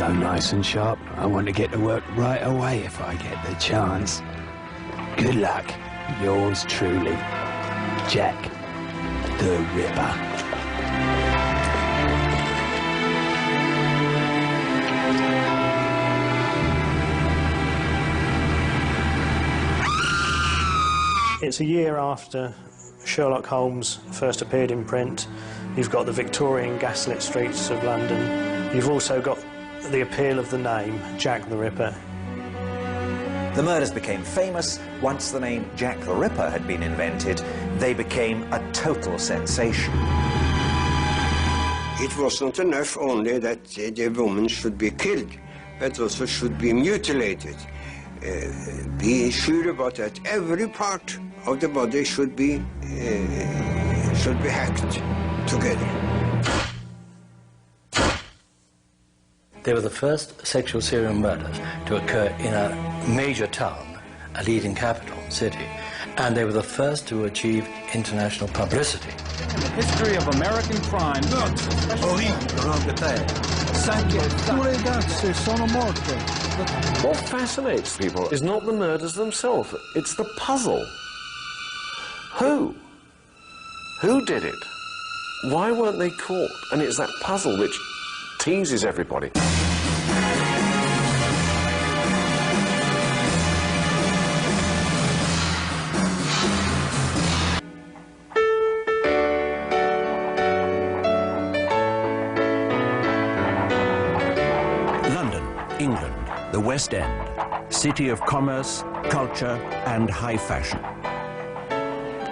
so nice and sharp. I want to get to work right away if I get the chance. Good luck. Yours truly, Jack the Ripper. It's a year after Sherlock Holmes first appeared in print. You've got the Victorian gaslit streets of London. You've also got the appeal of the name, Jack the Ripper. The murders became famous. Once the name Jack the Ripper had been invented, they became a total sensation. It was not enough only that the woman should be killed, but also should be mutilated. Be sure about that. Every part of the body should be hacked together. They were the first sexual serial murders to occur in a major town, a leading capital city, and they were the first to achieve international publicity. In the history of American crime, what fascinates people is not the murders themselves, it's the puzzle. Who? Who did it? Why weren't they caught? And it's that puzzle which teases everybody. London, England, the West End, city of commerce, culture, and high fashion.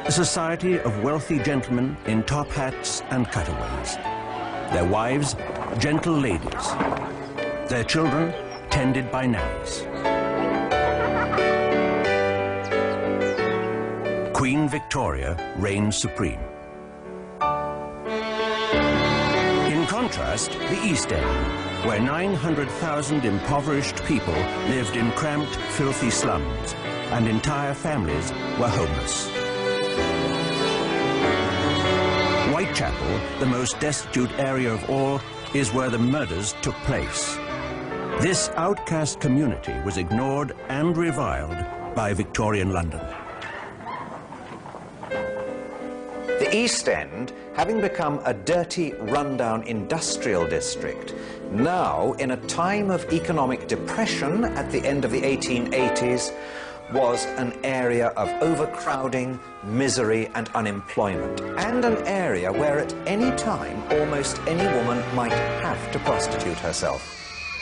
A society of wealthy gentlemen in top hats and cutaways. Their wives, gentle ladies. Their children, tended by nannies. Queen Victoria reigns supreme. In contrast, the East End, where 900,000 impoverished people lived in cramped, filthy slums, and entire families were homeless. Whitechapel, the most destitute area of all, is where the murders took place. This outcast community was ignored and reviled by Victorian London. The East End, having become a dirty, rundown industrial district, now, in a time of economic depression at the end of the 1880s, was an area of overcrowding, misery and unemployment, and an area where at any time almost any woman might have to prostitute herself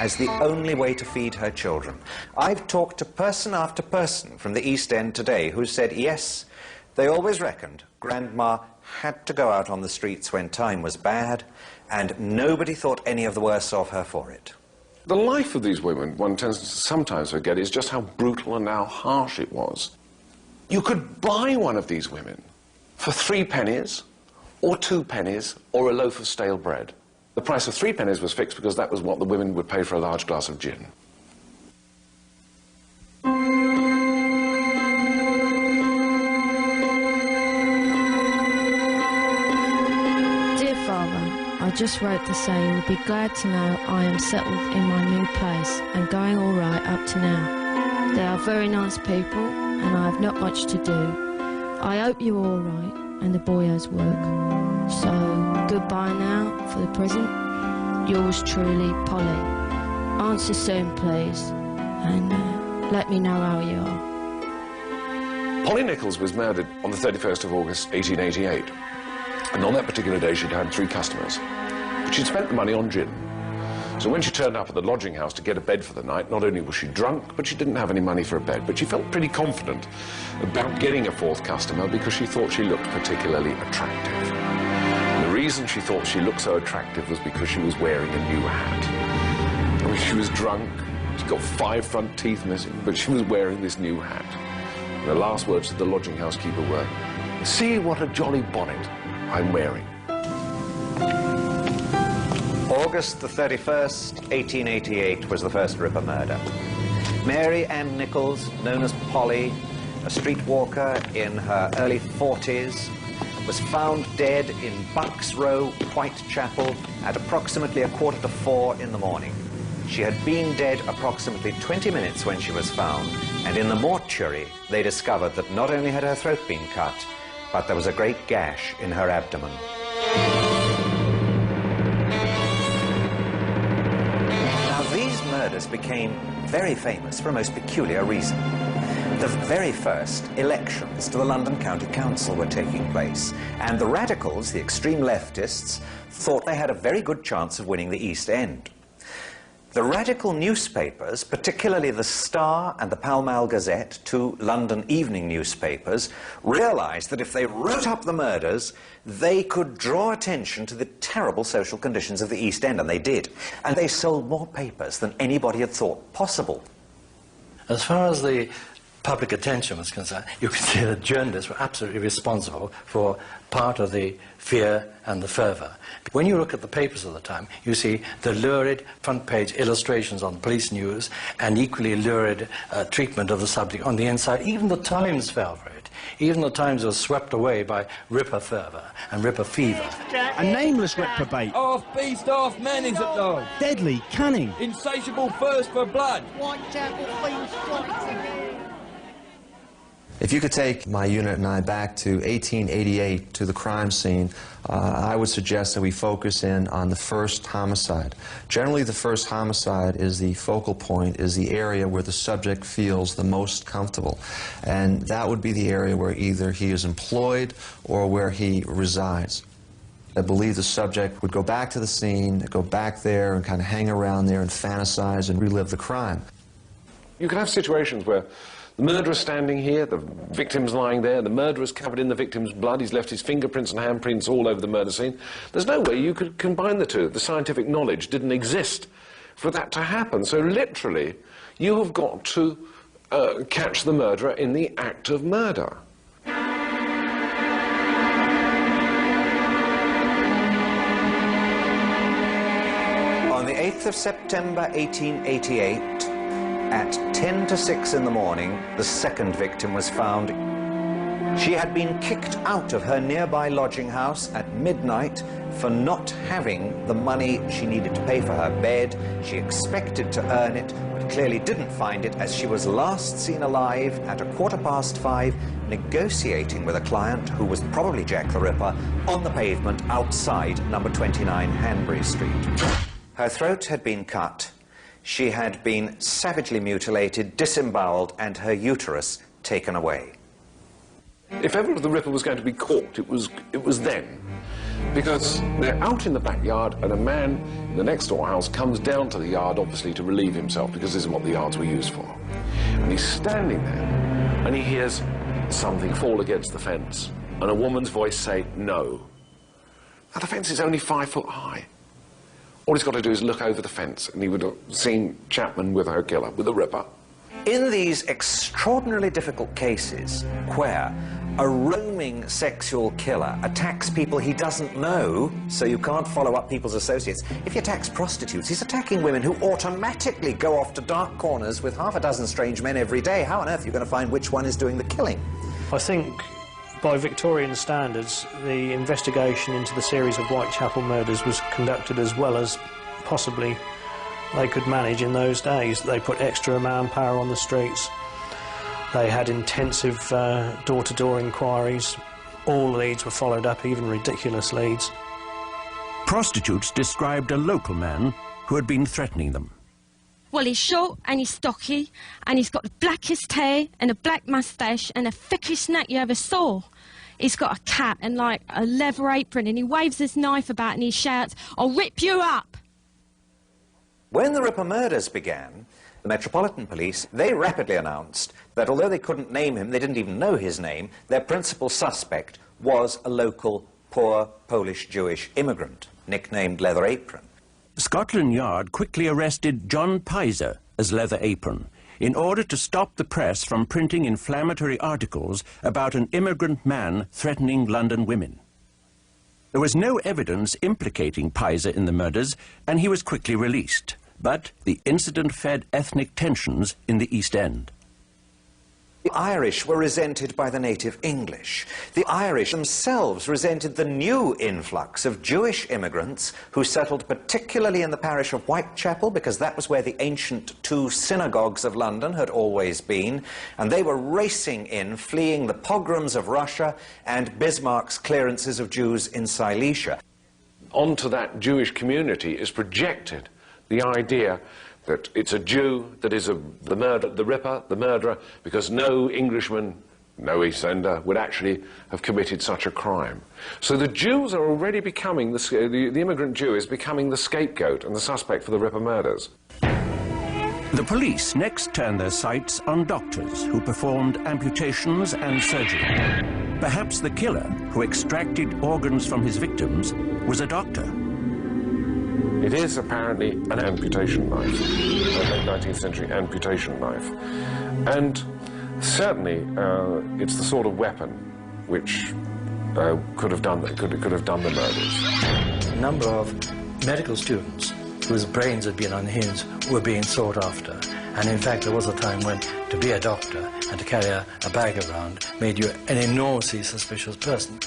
as the only way to feed her children. I've talked to person after person from the East End today who said yes, they always reckoned Grandma had to go out on the streets when time was bad, and nobody thought any of the worse of her for it. The life of these women, one tends to sometimes forget, is just how brutal and how harsh it was. You could buy one of these women for 3 pennies, or 2 pennies, or a loaf of stale bread. The price of 3 pennies was fixed because that was what the women would pay for a large glass of gin. Dear Father, I just wrote to say you would be glad to know I am settled in my new place and going all right up to now. They are very nice people and I have not much to do. I hope you're all right and the boy has work. So, goodbye now for the present. Yours truly, Polly. Answer soon, please, and let me know how you are. Polly Nichols was murdered on the 31st of August 1888. And on that particular day she'd had 3 customers. But she'd spent the money on gin. So when she turned up at the lodging house to get a bed for the night, not only was she drunk, but she didn't have any money for a bed. But she felt pretty confident about getting a 4th customer because she thought she looked particularly attractive. And the reason she thought she looked so attractive was because she was wearing a new hat. I mean, she was drunk, she'd got 5 front teeth missing, but she was wearing this new hat. And the last words of the lodging housekeeper were, "See what a jolly bonnet I'm wearing." August the 31st, 1888 was the first Ripper murder. Mary Ann Nichols, known as Polly, a streetwalker in her early 40s, was found dead in Bucks Row, Whitechapel, at approximately 3:45 in the morning. She had been dead approximately 20 minutes when she was found, and in the mortuary they discovered that not only had her throat been cut, but there was a great gash in her abdomen. Now, these murders became very famous for a most peculiar reason. The very first elections to the London County Council were taking place, and the radicals, the extreme leftists, thought they had a very good chance of winning the East End. The radical newspapers, particularly the Star and the Pall Mall Gazette, two London evening newspapers, realized that if they wrote up the murders, they could draw attention to the terrible social conditions of the East End, and they did. And they sold more papers than anybody had thought possible. As far as the public attention was concerned, you could see that journalists were absolutely responsible for part of the fear and the fervour. When you look at the papers of the time, you see the lurid front-page illustrations on police news and equally lurid treatment of the subject on the inside. Even the Times fell for it. Even the Times was swept away by Ripper fervour and Ripper fever. A nameless reprobate. Half beast, half man is at large. Deadly, cunning. Insatiable thirst for blood. Whitechapel Fiend strikes again. If you could take my unit and I back to 1888 to the crime scene, I would suggest that we focus in on the first homicide. Generally, the first homicide is the focal point, is the area where the subject feels the most comfortable. And that would be the area where either he is employed or where he resides. I believe the subject would go back to the scene, go back there and kind of hang around there and fantasize and relive the crime. You can have situations where the murderer's standing here, the victim's lying there, the murderer's covered in the victim's blood, he's left his fingerprints and handprints all over the murder scene. There's no way you could combine the two. The scientific knowledge didn't exist for that to happen. So literally, you have got to catch the murderer in the act of murder. On the 8th of September 1888, at 10 to 6 in the morning, the second victim was found. She had been kicked out of her nearby lodging house at midnight for not having the money she needed to pay for her bed. She expected to earn it, but clearly didn't find it, as she was last seen alive at 5:15, negotiating with a client who was probably Jack the Ripper on the pavement outside number 29 Hanbury Street. Her throat had been cut. She had been savagely mutilated, disemboweled, and her uterus taken away. If ever the Ripper was going to be caught, it was then. Because they're out in the backyard and a man in the next door house comes down to the yard, obviously to relieve himself, because this is what the yards were used for. And he's standing there and he hears something fall against the fence and a woman's voice say, "No." Now the fence is only 5 foot high. All he's got to do is look over the fence and he would have seen Chapman with her killer, with the Ripper. In these extraordinarily difficult cases where a roaming sexual killer attacks people he doesn't know, so you can't follow up people's associates. If he attacks prostitutes, he's attacking women who automatically go off to dark corners with half a dozen strange men every day. How on earth are you going to find which one is doing the killing? I think by Victorian standards, the investigation into the series of Whitechapel murders was conducted as well as possibly they could manage in those days. They put extra manpower on the streets. They had intensive door-to-door inquiries. All leads were followed up, even ridiculous leads. Prostitutes described a local man who had been threatening them. Well, he's short and he's stocky and he's got the blackest hair and a black moustache and the thickest neck you ever saw. He's got a cap and like a leather apron and he waves his knife about and he shouts, "I'll rip you up." When the Ripper murders began, the Metropolitan Police, they rapidly announced that although they couldn't name him, they didn't even know his name, their principal suspect was a local poor Polish-Jewish immigrant, nicknamed Leather Apron. Scotland Yard quickly arrested John Pizer as Leather Apron in order to stop the press from printing inflammatory articles about an immigrant man threatening London women. There was no evidence implicating Pizer in the murders, and he was quickly released. But the incident fed ethnic tensions in the East End. The Irish were resented by the native English. The Irish themselves resented the new influx of Jewish immigrants who settled particularly in the parish of Whitechapel, because that was where the ancient two synagogues of London had always been, and they were racing in, fleeing the pogroms of Russia and Bismarck's clearances of Jews in Silesia. Onto that Jewish community is projected the idea that it's a Jew that is the ripper, the murderer, because no Englishman, no East Ender would actually have committed such a crime. So the Jews are already becoming, the immigrant Jew is becoming the scapegoat and the suspect for the Ripper murders. The police next turned their sights on doctors who performed amputations and surgery. Perhaps the killer who extracted organs from his victims was a doctor. It is apparently an amputation knife, a late 19th century amputation knife. And certainly it's the sort of weapon which could have done the murders. A number of medical students whose brains had been unhinged were being sought after. And in fact, there was a time when to be a doctor and to carry a bag around made you an enormously suspicious person.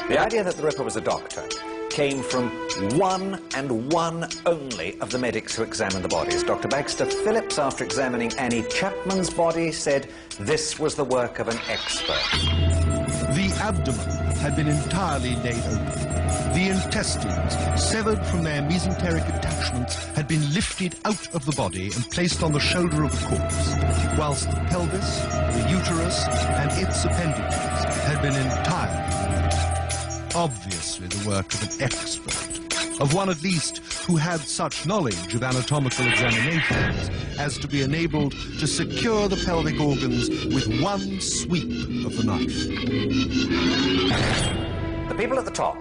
The idea that the Ripper was a doctor came from one and one only of the medics who examined the bodies. Dr. Bagster Phillips, after examining Annie Chapman's body, said this was the work of an expert. The abdomen had been entirely laid open. The intestines, severed from their mesenteric attachments, had been lifted out of the body and placed on the shoulder of the corpse, whilst the pelvis, the uterus, and its appendages had been entirely removed. Obviously the work of an expert, of one at least who had such knowledge of anatomical examinations as to be enabled to secure the pelvic organs with one sweep of the knife. The people at the top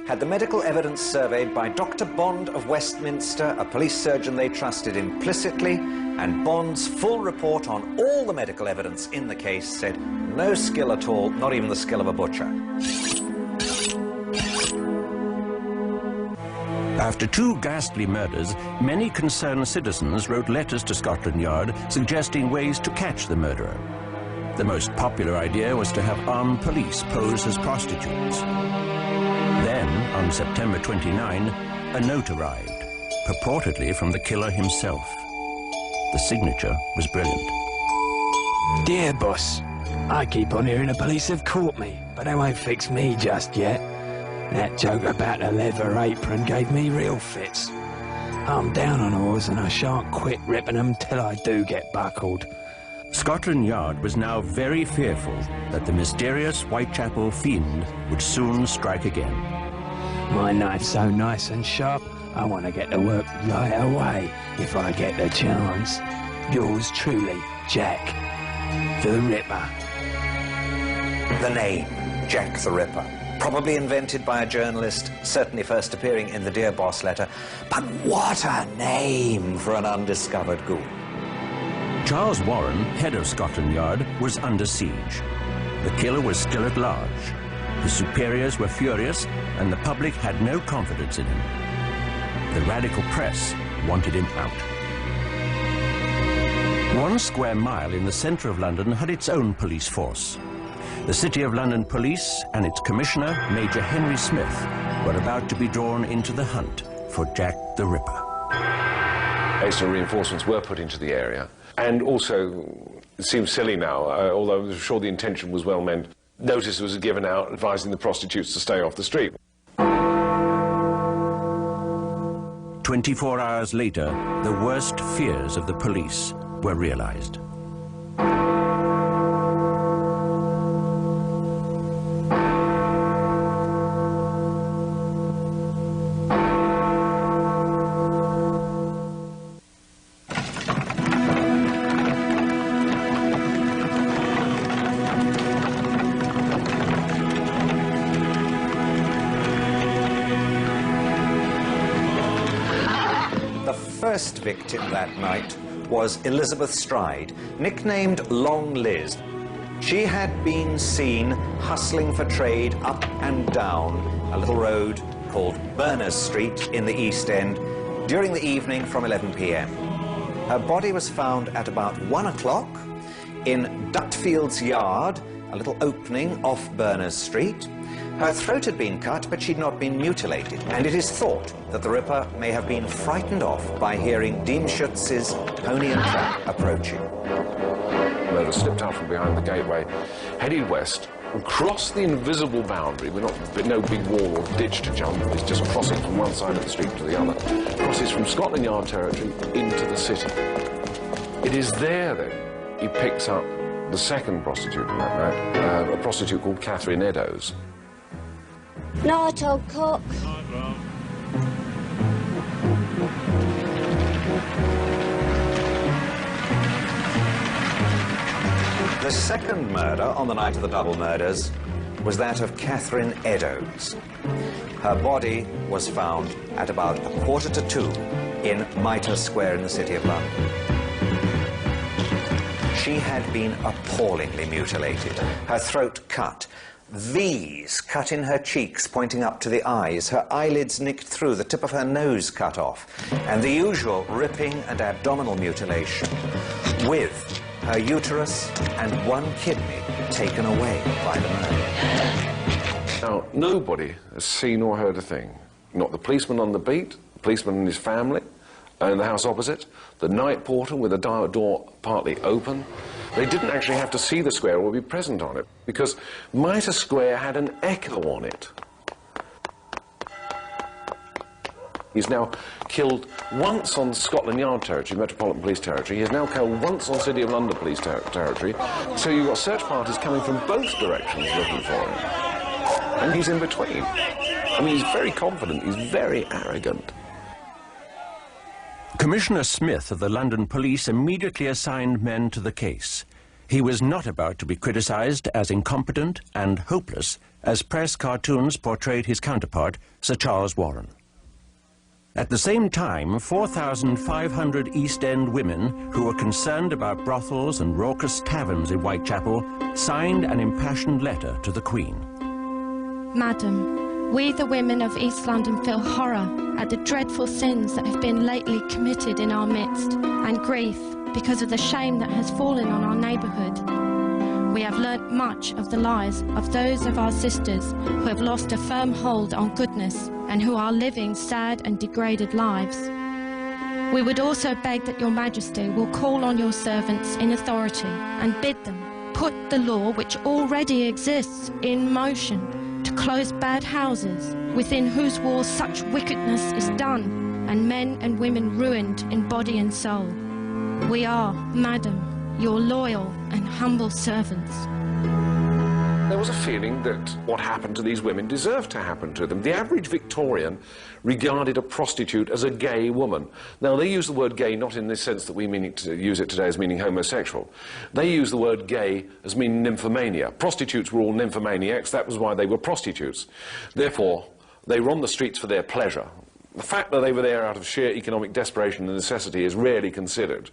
had the medical evidence surveyed by Dr. Bond of Westminster, a police surgeon they trusted implicitly, and Bond's full report on all the medical evidence in the case said no skill at all, not even the skill of a butcher. After two ghastly murders, many concerned citizens wrote letters to Scotland Yard suggesting ways to catch the murderer. The most popular idea was to have armed police pose as prostitutes. Then, on September 29, a note arrived, purportedly from the killer himself. The signature was brilliant. Dear boss, I keep on hearing the police have caught me, but they won't fix me just yet. That joke about the leather apron gave me real fits. I'm down on oars and I shan't quit ripping them till I do get buckled. Scotland Yard was now very fearful that the mysterious Whitechapel fiend would soon strike again. My knife's so nice and sharp, I want to get to work right away if I get the chance. Yours truly, Jack the Ripper. The name, Jack the Ripper. Probably invented by a journalist, certainly first appearing in the Dear Boss letter. But what a name for an undiscovered ghoul. Charles Warren, head of Scotland Yard, was under siege. The killer was still at large. His superiors were furious, and the public had no confidence in him. The radical press wanted him out. 1 square mile in the centre of London had its own police force. The City of London Police and its Commissioner, Major Henry Smith, were about to be drawn into the hunt for Jack the Ripper. Extra reinforcements were put into the area, and also, it seems silly now, although I'm sure the intention was well meant, notice was given out advising the prostitutes to stay off the street. 24 hours later, the worst fears of the police were realized. First victim that night was Elizabeth Stride, nicknamed Long Liz. She had been seen hustling for trade up and down a little road called Berners Street in the East End during the evening from 11 p.m. Her body was found at about 1 o'clock in Dutfield's yard, a little opening off Berners Street. Her throat had been cut, but she'd not been mutilated, and it is thought that the Ripper may have been frightened off by hearing Diemschutz's pony and trap approaching. Murderer slipped out from behind the gateway, headed west, and crossed the invisible boundary. We're not no big wall or ditch to jump. It's just crossing from one side of the street to the other. Crosses from Scotland Yard territory into the city. It is there, then, he picks up the second prostitute in that night, a prostitute called Catherine Eddowes. Night, old cock. The second murder on the night of the double murders was that of Catherine Eddowes. Her body was found at about 1:45 in Mitre Square in the City of London. She had been appallingly mutilated, her throat cut, V's cut in her cheeks pointing up to the eyes, her eyelids nicked through, the tip of her nose cut off, and the usual ripping and abdominal mutilation, with her uterus and one kidney taken away by the murder. Now, nobody has seen or heard a thing. Not the policeman on the beat, the policeman and his family, in the house opposite, the night porter with the door partly open. They didn't actually have to see the square or be present on it, because Mitre Square had an echo on it. He's now killed once on Scotland Yard territory, Metropolitan Police territory. He's now killed once on City of London Police territory. So you've got search parties coming from both directions looking for him. And he's in between. I mean, he's very confident, he's very arrogant. Commissioner Smith of the London Police immediately assigned men to the case. He was not about to be criticised as incompetent and hopeless as press cartoons portrayed his counterpart, Sir Charles Warren. At the same time, 4,500 East End women who were concerned about brothels and raucous taverns in Whitechapel signed an impassioned letter to the Queen. Madam, we the women of East London feel horror at the dreadful sins that have been lately committed in our midst, and grief because of the shame that has fallen on our neighbourhood. We have learnt much of the lives of those of our sisters who have lost a firm hold on goodness and who are living sad and degraded lives. We would also beg that your Majesty will call on your servants in authority and bid them put the law which already exists in motion to close bad houses within whose walls such wickedness is done and men and women ruined in body and soul. We are, Madam, your loyal and humble servants. There was a feeling that what happened to these women deserved to happen to them. The average Victorian regarded a prostitute as a gay woman. Now, they use the word gay not in the sense that we use it today as meaning homosexual. They use the word gay as meaning nymphomania. Prostitutes were all nymphomaniacs. That was why they were prostitutes. Therefore, they were on the streets for their pleasure. The fact that they were there out of sheer economic desperation and necessity is rarely considered.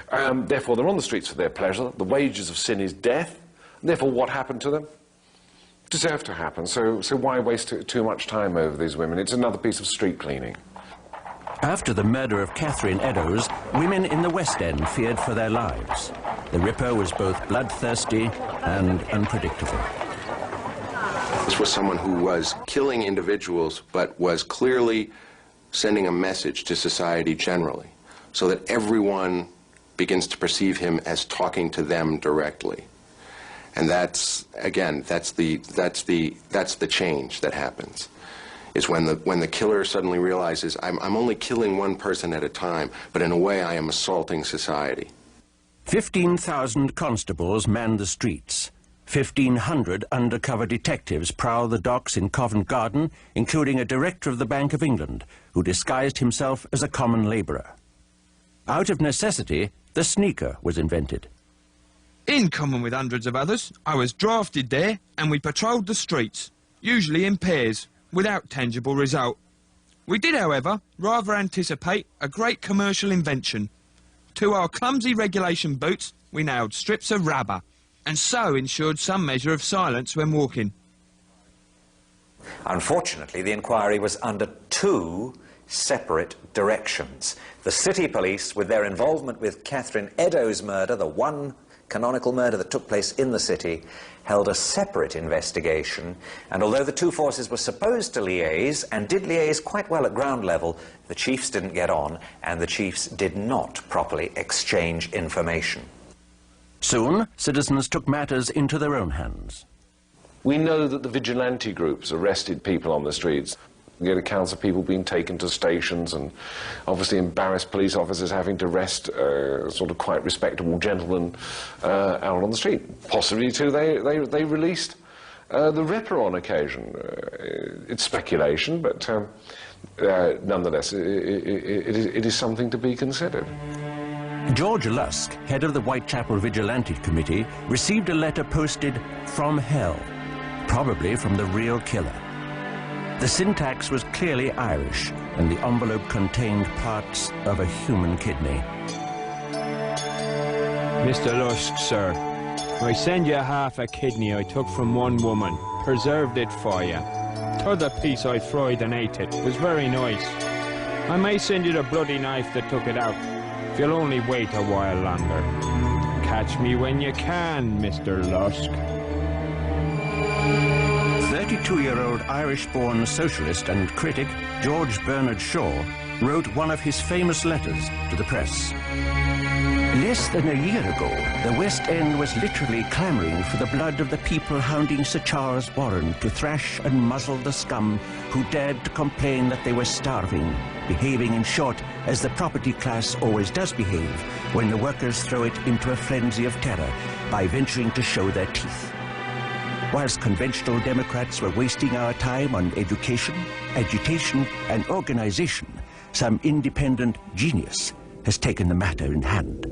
Therefore, they're on the streets for their pleasure. The wages of sin is death. Therefore, what happened to them? Deserved to happen. So why waste too much time over these women? It's another piece of street cleaning. After the murder of Catherine Eddowes, women in the West End feared for their lives. The Ripper was both bloodthirsty and unpredictable. This was someone who was killing individuals, but was clearly sending a message to society generally, so that everyone begins to perceive him as talking to them directly. And that's, again, that's the change that happens. Is when the killer suddenly realizes, I'm only killing one person at a time, but in a way I am assaulting society. 15,000 constables manned the streets. 1,500 undercover detectives prowl the docks in Covent Garden, including a director of the Bank of England, who disguised himself as a common labourer. Out of necessity, the sneaker was invented. In common with hundreds of others, I was drafted there and we patrolled the streets, usually in pairs, without tangible result. We did, however, rather anticipate a great commercial invention. To our clumsy regulation boots, we nailed strips of rubber, and so ensured some measure of silence when walking. Unfortunately, the inquiry was under two separate directions. The city police, with their involvement with Catherine Eddowes' murder, the one canonical murder that took place in the city, held a separate investigation, and although the two forces were supposed to liaise, and did liaise quite well at ground level, the chiefs didn't get on, and the chiefs did not properly exchange information. Soon, citizens took matters into their own hands. We know that the vigilante groups arrested people on the streets. We get accounts of people being taken to stations and obviously embarrassed police officers having to arrest sort of quite respectable gentlemen out on the street. Possibly, too, they released the Ripper on occasion. It's speculation, but nonetheless, it is something to be considered. George Lusk, head of the Whitechapel Vigilante Committee, received a letter posted from hell, probably from the real killer. The syntax was clearly Irish, and the envelope contained parts of a human kidney. Mr. Lusk, sir, I send you half a kidney I took from one woman, preserved it for you. T'other piece I fried and ate it, was very nice. I may send you the bloody knife that took it out, if you'll only wait a while longer. Catch me when you can, Mr. Lusk. 32-year-old Irish-born socialist and critic George Bernard Shaw wrote one of his famous letters to the press. Less than a year ago, the West End was literally clamouring for the blood of the people hounding Sir Charles Warren to thrash and muzzle the scum who dared to complain that they were starving, behaving, in short, as the property class always does behave when the workers throw it into a frenzy of terror by venturing to show their teeth. Whilst conventional Democrats were wasting our time on education, agitation, and organization, some independent genius has taken the matter in hand.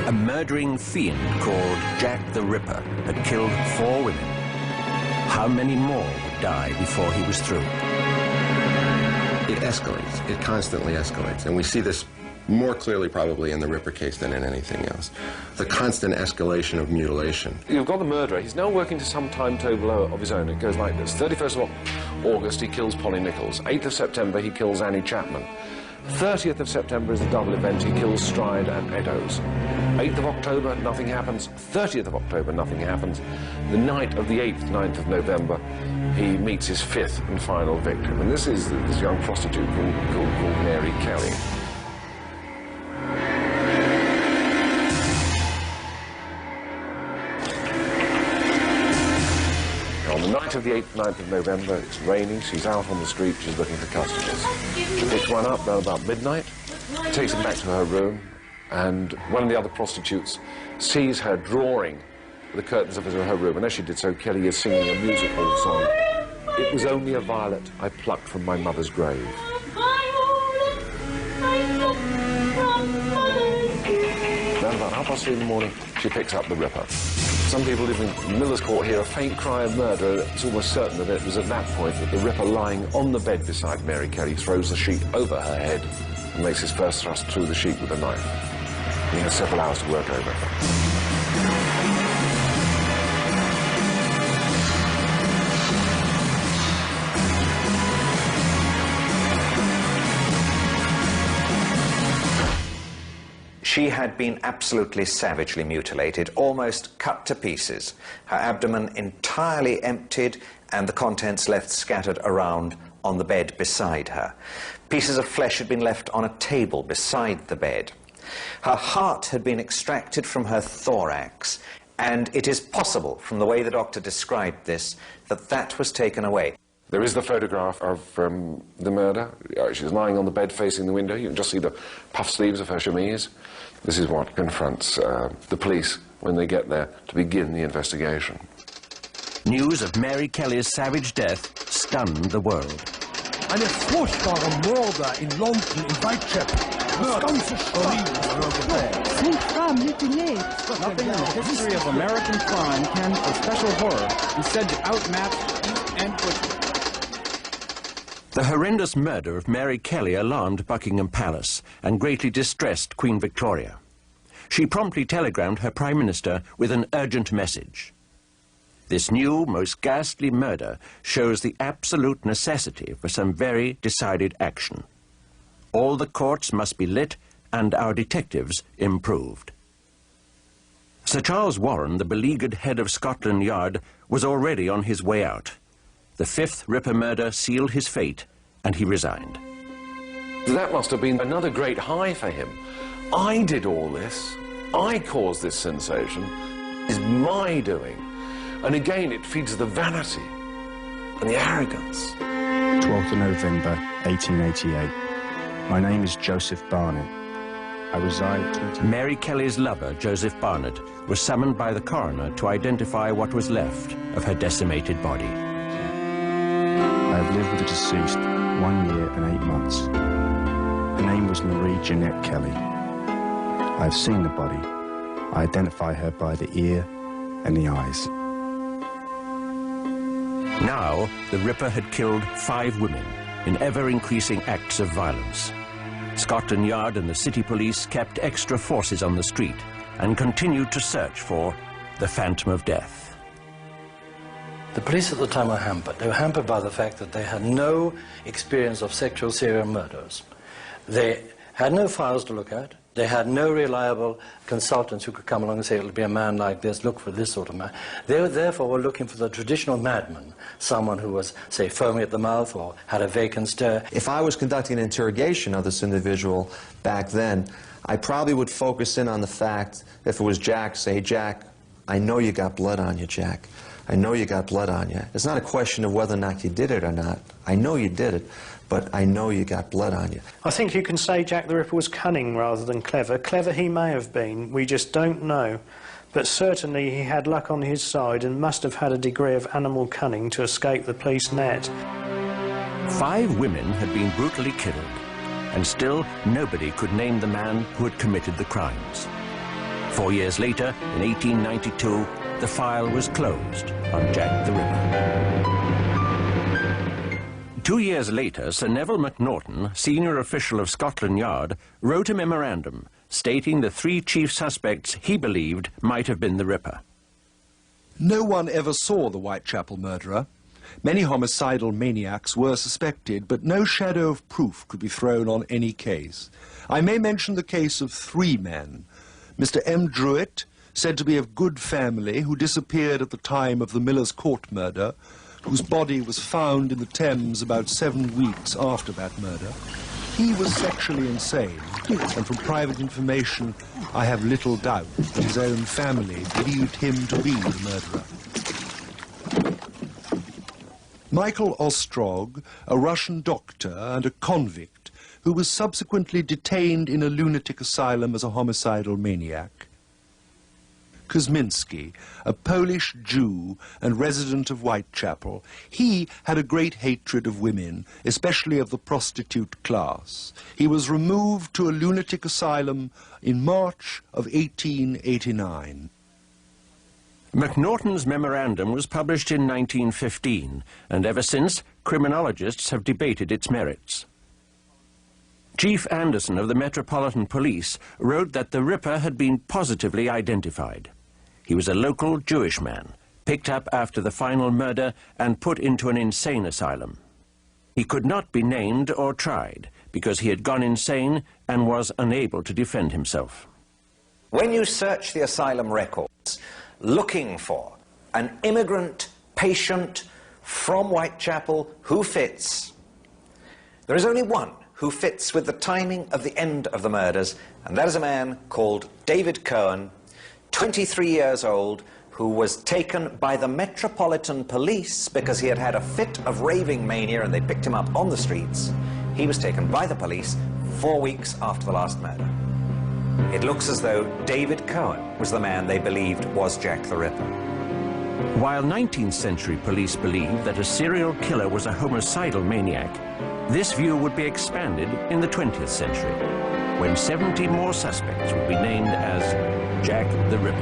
A murdering fiend called Jack the Ripper had killed 4 women. How many more would die before he was through? It escalates. It constantly escalates. And we see this more clearly probably in the Ripper case than in anything else. The constant escalation of mutilation. You've got the murderer. He's now working to some timetable of his own. It goes like this. 31st of August, he kills Polly Nichols. 8th of September, he kills Annie Chapman. 30th of September is the double event. He kills Stride and Eddowes. 8th of October, nothing happens. 30th of October, nothing happens. The night of the 8th, 9th of November, he meets his 5th and final victim. And this is this young prostitute called Mary Kelly. On the night of the 8th, 9th of November, it's raining, she's out on the street, she's looking for customers. She picks one up around about midnight, takes him back to her room, and one of the other prostitutes sees her drawing the curtains of her room, and as she did so, Kelly is singing a musical song. It was only a violet I plucked from my mother's grave. Around about 3:30 in the morning, she picks up the Ripper. Some people living in Miller's Court hear a faint cry of murder. It's almost certain that it was at that point that the Ripper, lying on the bed beside Mary Kelly, throws the sheet over her head and makes his first thrust through the sheet with a knife. He has several hours to work over. She had been absolutely savagely mutilated, almost cut to pieces, her abdomen entirely emptied and the contents left scattered around on the bed beside her. Pieces of flesh had been left on a table beside the bed. Her heart had been extracted from her thorax, and it is possible, from the way the doctor described this, that that was taken away. There is the photograph of the murder. She's lying on the bed facing the window. You can just see the puff sleeves of her chemise. This is what confronts the police when they get there to begin the investigation. News of Mary Kelly's savage death stunned the world. Eine furchtbare Morde in London, in Whitechapel. Nothing in the history of American crime can, for special horror, be said to outmatch East End butchery. The horrendous murder of Mary Kelly alarmed Buckingham Palace and greatly distressed Queen Victoria. She promptly telegrammed her Prime Minister with an urgent message. This new, most ghastly murder shows the absolute necessity for some very decided action. All the courts must be lit and our detectives improved. Sir Charles Warren, the beleaguered head of Scotland Yard, was already on his way out. The fifth Ripper murder sealed his fate, and he resigned. That must have been another great high for him. I did all this. I caused this sensation. It's my doing. And again, it feeds the vanity and the arrogance. 12th of November, 1888. My name is Joseph Barnett. I reside... Mary Kelly's lover, Joseph Barnett, was summoned by the coroner to identify what was left of her decimated body. I have lived with the deceased 1 year and 8 months. Her name was Marie Jeanette Kelly. I have seen the body. I identify her by the ear and the eyes. Now, the Ripper had killed 5 women in ever-increasing acts of violence. Scotland Yard and the city police kept extra forces on the street and continued to search for the Phantom of Death. The police at the time were hampered. They were hampered by the fact that they had no experience of sexual serial murders. They had no files to look at. They had no reliable consultants who could come along and say, it'll be a man like this, look for this sort of man. They therefore were looking for the traditional madman, someone who was, say, foamy at the mouth or had a vacant stare. If I was conducting an interrogation of this individual back then, I probably would focus in on the fact, if it was Jack, say, Jack, I know you got blood on you, Jack. I know you got blood on you. It's not a question of whether or not you did it or not. I know you did it, but I know you got blood on you. I think you can say Jack the Ripper was cunning rather than clever. Clever he may have been, we just don't know. But certainly he had luck on his side and must have had a degree of animal cunning to escape the police net. 5 women had been brutally killed, and still nobody could name the man who had committed the crimes. 4 years later, in 1892, the file was closed on Jack the Ripper. 2 years later, Sir Neville Macnaghten, senior official of Scotland Yard, wrote a memorandum stating the 3 chief suspects he believed might have been the Ripper. No one ever saw the Whitechapel murderer. Many homicidal maniacs were suspected, but no shadow of proof could be thrown on any case. I may mention the case of 3 men. Mr. M. Druitt, said to be of good family, who disappeared at the time of the Miller's Court murder, whose body was found in the Thames about 7 weeks after that murder. He was sexually insane, and from private information, I have little doubt that his own family believed him to be the murderer. Michael Ostrog, a Russian doctor and a convict, who was subsequently detained in a lunatic asylum as a homicidal maniac. Kuzminski, a Polish Jew and resident of Whitechapel. He had a great hatred of women, especially of the prostitute class. He was removed to a lunatic asylum in March of 1889. Macnaghten's memorandum was published in 1915, and ever since, criminologists have debated its merits. Chief Anderson of the Metropolitan Police wrote that the Ripper had been positively identified. He was a local Jewish man, picked up after the final murder and put into an insane asylum. He could not be named or tried because he had gone insane and was unable to defend himself. When you search the asylum records looking for an immigrant patient from Whitechapel who fits, there is only one who fits with the timing of the end of the murders, and that is a man called David Cohen, 23 years old, who was taken by the Metropolitan Police because he had had a fit of raving mania and they picked him up on the streets. He was taken by the police 4 weeks after the last murder. It looks as though David Cohen was the man they believed was Jack the Ripper. While 19th century police believed that a serial killer was a homicidal maniac, this view would be expanded in the 20th century, when 70 more suspects would be named as Jack the Ripper.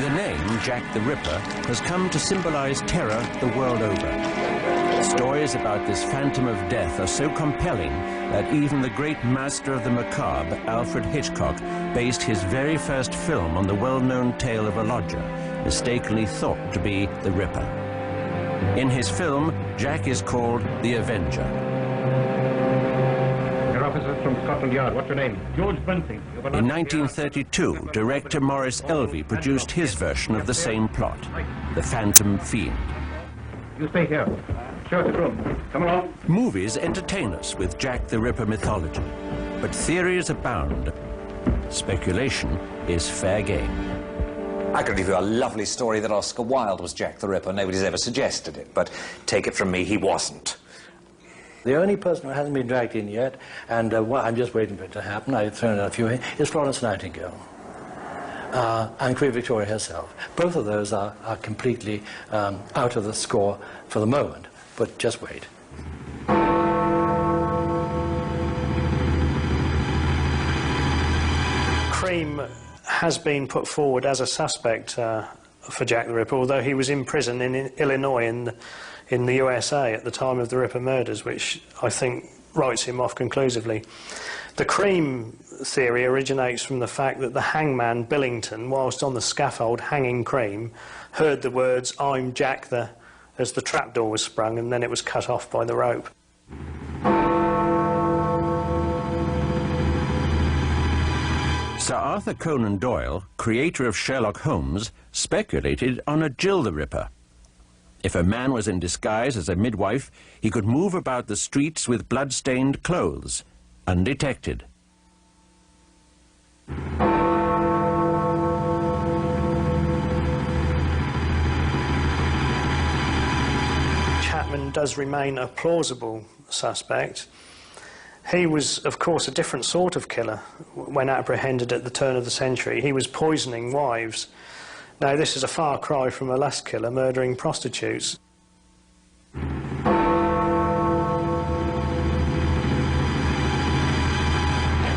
The name Jack the Ripper has come to symbolize terror the world over. Stories about this phantom of death are so compelling that even the great master of the macabre, Alfred Hitchcock, based his very first film on the well-known tale of a lodger, mistakenly thought to be the Ripper. In his film, Jack is called the Avenger. Your officers from Scotland Yard. What's your name? George Bunting. In 1932, director Maurice Elvey produced his version of the same plot, The Phantom Fiend. You stay here. Show us the room. Come along. Movies entertain us with Jack the Ripper mythology, but theories abound. Speculation is fair game. I could give you a lovely story that Oscar Wilde was Jack the Ripper. Nobody's ever suggested it, but take it from me, he wasn't. The only person who hasn't been dragged in yet, and I'm just waiting for it to happen, I've thrown out a few in, is Florence Nightingale. And Queen Victoria herself. Both of those are completely out of the score for the moment, but just wait. Cream has been put forward as a suspect for Jack the Ripper, although he was in prison in Illinois in the USA at the time of the Ripper murders, which I think writes him off conclusively. The Cream theory originates from the fact that the hangman Billington, whilst on the scaffold hanging Cream, heard the words "I'm Jack the" as the trapdoor was sprung, and then it was cut off by the rope. Sir Arthur Conan Doyle, creator of Sherlock Holmes, speculated on a Jill the Ripper. If a man was in disguise as a midwife, he could move about the streets with blood-stained clothes, undetected. Chapman does remain a plausible suspect. He was, of course, a different sort of killer when apprehended at the turn of the century. He was poisoning wives. Now, this is a far cry from a lust killer murdering prostitutes.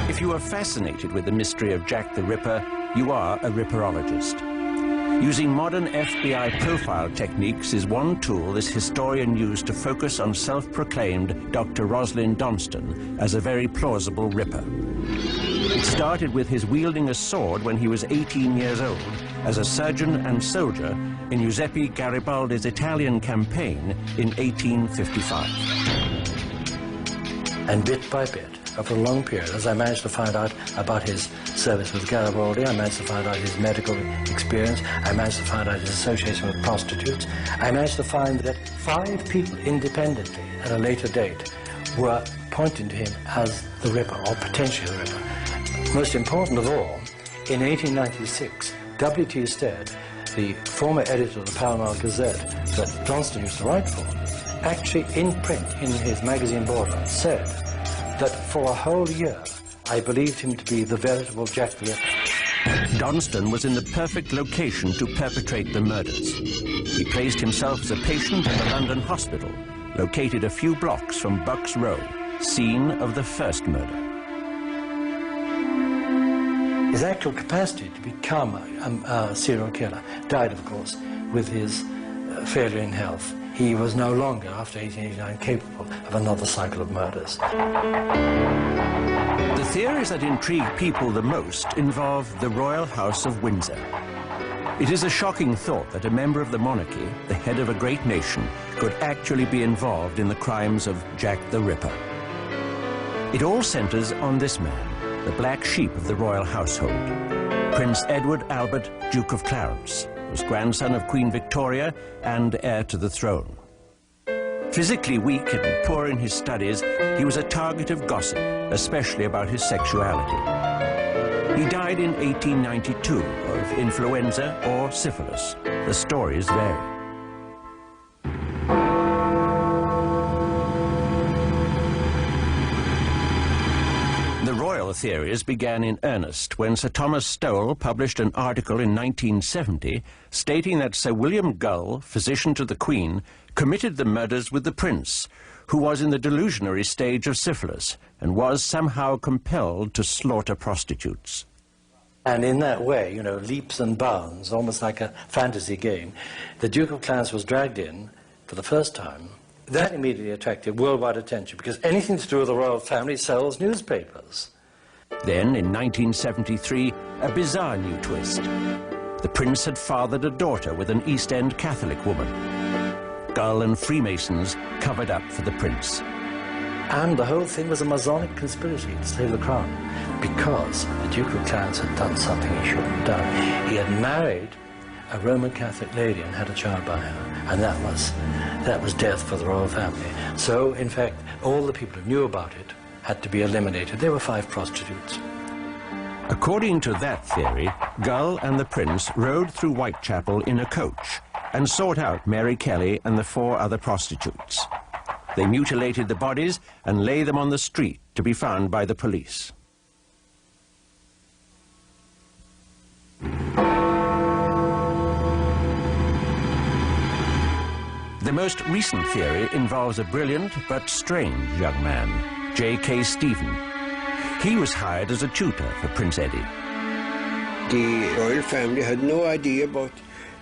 If you are fascinated with the mystery of Jack the Ripper, you are a ripperologist. Using modern FBI profile techniques is one tool this historian used to focus on self-proclaimed Dr. Rosalind Donston as a very plausible Ripper. It started with his wielding a sword when he was 18 years old as a surgeon and soldier in Giuseppe Garibaldi's Italian campaign in 1855. And bit by bit, over a long period, as I managed to find out about his service with Garibaldi, I managed to find out his medical experience, I managed to find out his association with prostitutes, I managed to find that 5 people independently at a later date were pointing to him as the Ripper, or potentially the Ripper. Most important of all, in 1896, W.T. Stead, the former editor of the Pall Mall Gazette that Johnston used to write for, actually in print in his magazine border said that for a whole year I believed him to be the veritable Jack the Ripper. Donston was in the perfect location to perpetrate the murders. He placed himself as a patient in a London hospital, located a few blocks from Bucks Row, scene of the first murder. His actual capacity to become a serial killer died, of course, with his failure in health. He was no longer, after 1889, capable of another cycle of murders. The theories that intrigue people the most involve the Royal House of Windsor. It is a shocking thought that a member of the monarchy, the head of a great nation, could actually be involved in the crimes of Jack the Ripper. It all centers on this man, the black sheep of the royal household. Prince Edward Albert, Duke of Clarence, was grandson of Queen Victoria and heir to the throne. Physically weak and poor in his studies, he was a target of gossip, especially about his sexuality. He died in 1892 of influenza or syphilis. The stories vary. The royal theories began in earnest when Sir Thomas Stowell published an article in 1970 stating that Sir William Gull, physician to the Queen, committed the murders with the Prince, who was in the delusionary stage of syphilis and was somehow compelled to slaughter prostitutes. And in that way, you know, leaps and bounds, almost like a fantasy game, the Duke of Clarence was dragged in for the first time. That immediately attracted worldwide attention because anything to do with the royal family sells newspapers. Then, in 1973, a bizarre new twist. The prince had fathered a daughter with an East End Catholic woman. Gull and Freemasons covered up for the prince. And the whole thing was a Masonic conspiracy to save the crown, because the Duke of Clarence had done something he shouldn't have done. He had married a Roman Catholic lady and had a child by her, and that was death for the royal family. So, in fact, all the people who knew about it had to be eliminated. There were 5 prostitutes. According to that theory, Gull and the prince rode through Whitechapel in a coach and sought out Mary Kelly and the 4 other prostitutes. They mutilated the bodies and lay them on the street to be found by the police. The most recent theory involves a brilliant but strange young man, J.K. Stephen. He was hired as a tutor for Prince Eddie. The royal family had no idea about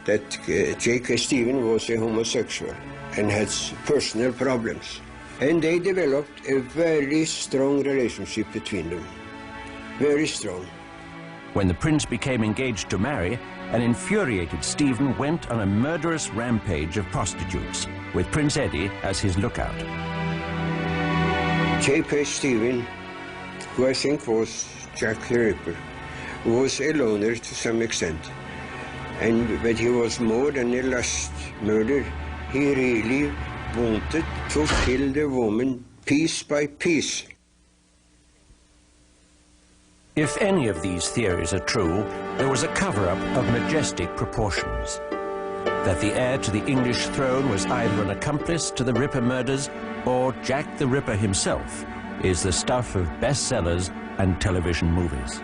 that J.K. Stephen was a homosexual and had personal problems. And they developed a very strong relationship between them. Very strong. When the prince became engaged to marry, an infuriated Stephen went on a murderous rampage of prostitutes, with Prince Eddie as his lookout. J.K. Stephen, who I think was Jack the Ripper, was a loner to some extent. But he was more than a lust murder. He really wanted to kill the woman piece by piece. If any of these theories are true, there was a cover-up of majestic proportions. That the heir to the English throne was either an accomplice to the Ripper murders or Jack the Ripper himself is the stuff of bestsellers and television movies.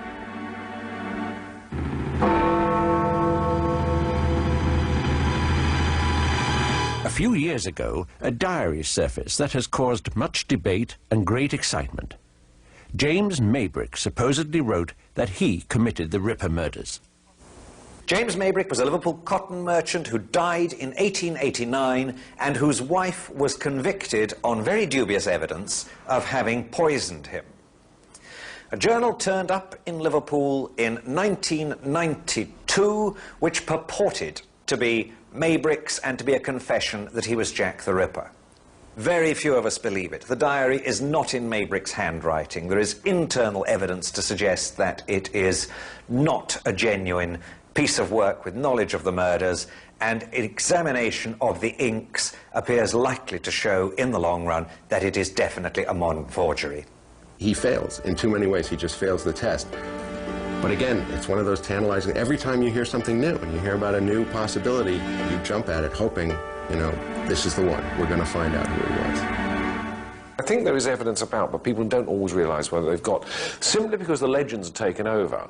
A few years ago, a diary surfaced that has caused much debate and great excitement. James Maybrick supposedly wrote that he committed the Ripper murders. James Maybrick was a Liverpool cotton merchant who died in 1889 and whose wife was convicted on very dubious evidence of having poisoned him. A journal turned up in Liverpool in 1992 which purported to be Maybrick's and to be a confession that he was Jack the Ripper. Very few of us believe it. The diary is not in Maybrick's handwriting. There is internal evidence to suggest that it is not a genuine piece of work with knowledge of the murders, and examination of the inks appears likely to show in the long run that it is definitely a modern forgery. He fails. In too many ways, he just fails the test. But again, it's one of those tantalizing, every time you hear something new and you hear about a new possibility, you jump at it hoping, you know, this is the one. We're going to find out who it was. I think there is evidence about, but people don't always realise whether they've got, simply because the legends are taken over.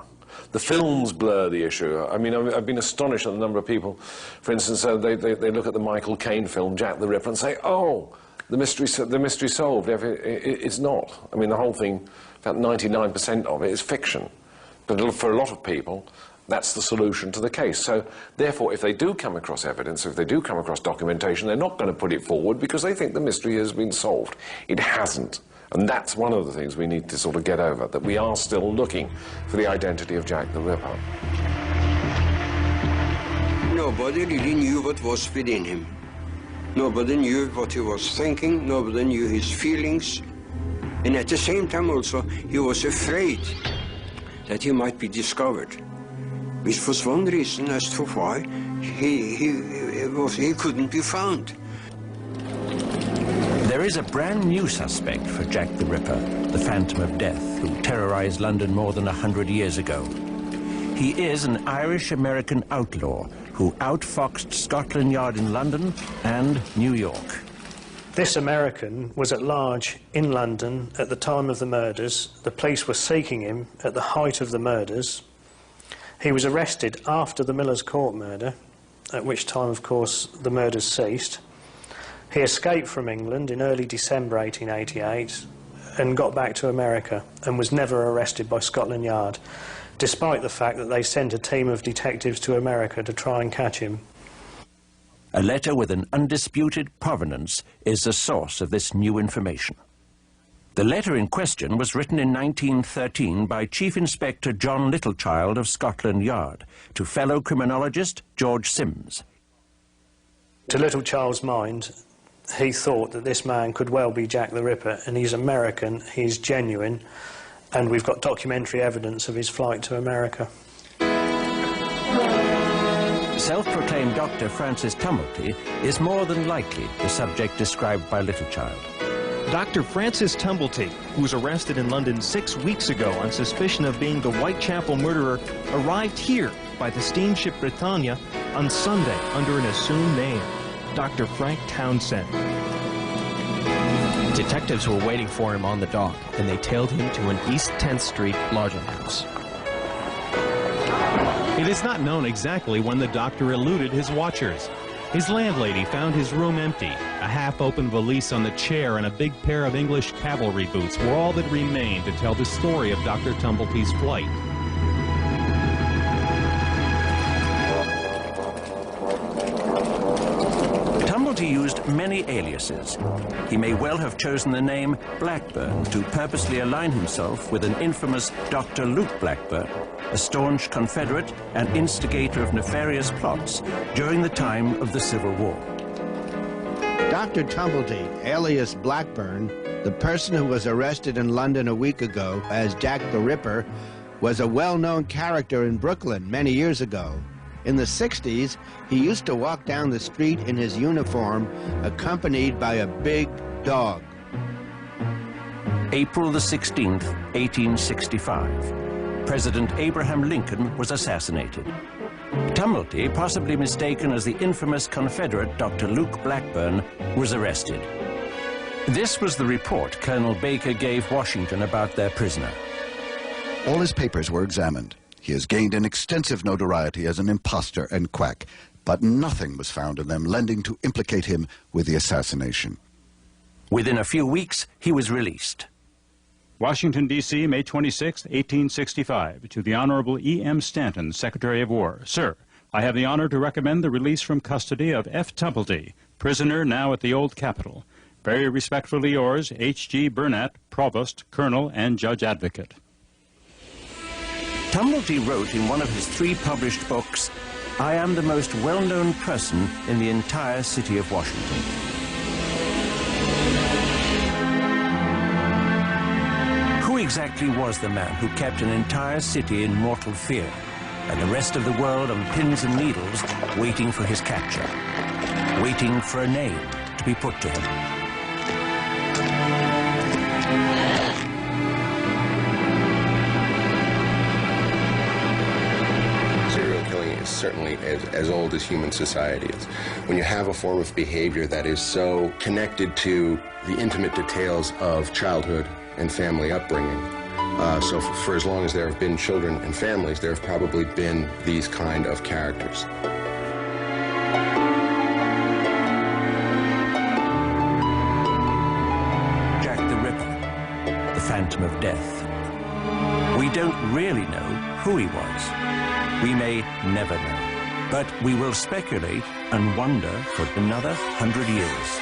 The films blur the issue. I mean, I've been astonished at the number of people, for instance, they look at the Michael Caine film, Jack the Ripper, and say, oh, the mystery solved. It's not. I mean, the whole thing, about 99% of it is fiction. But for a lot of people, that's the solution to the case. So, therefore, if they do come across evidence, if they do come across documentation, they're not going to put it forward because they think the mystery has been solved. It hasn't. And that's one of the things we need to sort of get over, that we are still looking for the identity of Jack the Ripper. Nobody really knew what was within him. Nobody knew what he was thinking, nobody knew his feelings. And at the same time also, he was afraid that he might be discovered, which was one reason as to why he couldn't be found. There is a brand new suspect for Jack the Ripper, the Phantom of Death, who terrorized London more than 100 years ago. He is an Irish-American outlaw who outfoxed Scotland Yard in London and New York. This American was at large in London at the time of the murders. The police were seeking him at the height of the murders. He was arrested after the Miller's Court murder, at which time, of course, the murders ceased. He escaped from England in early December 1888 and got back to America and was never arrested by Scotland Yard, despite the fact that they sent a team of detectives to America to try and catch him. A letter with an undisputed provenance is the source of this new information. The letter in question was written in 1913 by Chief Inspector John Littlechild of Scotland Yard to fellow criminologist George Sims. To little Charles' mind, he thought that this man could well be Jack the Ripper, and he's American, he's genuine, and we've got documentary evidence of his flight to America. Self-proclaimed Dr. Francis Tumblety is more than likely the subject described by Littlechild. Dr. Francis Tumblety, who was arrested in London 6 weeks ago on suspicion of being the Whitechapel murderer, arrived here by the steamship Britannia on Sunday under an assumed name, Dr. Frank Townsend. Detectives were waiting for him on the dock, and they tailed him to an East 10th Street lodging house. It is not known exactly when the doctor eluded his watchers. His landlady found his room empty. A half-open valise on the chair and a big pair of English cavalry boots were all that remained to tell the story of Dr. Tumblety's flight. Tumblety used many aliases. He may well have chosen the name Blackburn to purposely align himself with an infamous Dr. Luke Blackburn, a staunch Confederate and instigator of nefarious plots during the time of the Civil War. Dr. Tumblety, alias Blackburn, the person who was arrested in London a week ago as Jack the Ripper, was a well-known character in Brooklyn many years ago. In the 60s, he used to walk down the street in his uniform, accompanied by a big dog. April the 16th, 1865. President Abraham Lincoln was assassinated. Tumblety, possibly mistaken as the infamous Confederate Dr. Luke Blackburn, was arrested. This was the report Colonel Baker gave Washington about their prisoner. All his papers were examined. He has gained an extensive notoriety as an impostor and quack, but nothing was found in them lending to implicate him with the assassination. Within a few weeks, he was released. Washington, D.C., May 26, 1865. To the Honorable E.M. Stanton, Secretary of War. Sir, I have the honor to recommend the release from custody of F. Tumblety, prisoner now at the Old Capitol. Very respectfully yours, H.G. Burnett, Provost, Colonel, and Judge Advocate. Tumblety wrote in one of his 3 published books, "I am the most well-known person in the entire city of Washington." Who exactly was the man who kept an entire city in mortal fear, and the rest of the world on pins and needles waiting for his capture, waiting for a name to be put to him? Certainly as old as human society is. When you have a form of behavior that is so connected to the intimate details of childhood and family upbringing, so for as long as there have been children and families, there have probably been these kind of characters. Jack the Ripper, the Phantom of Death. We don't really know who he was. We may never know, but we will speculate and wonder for another 100 years.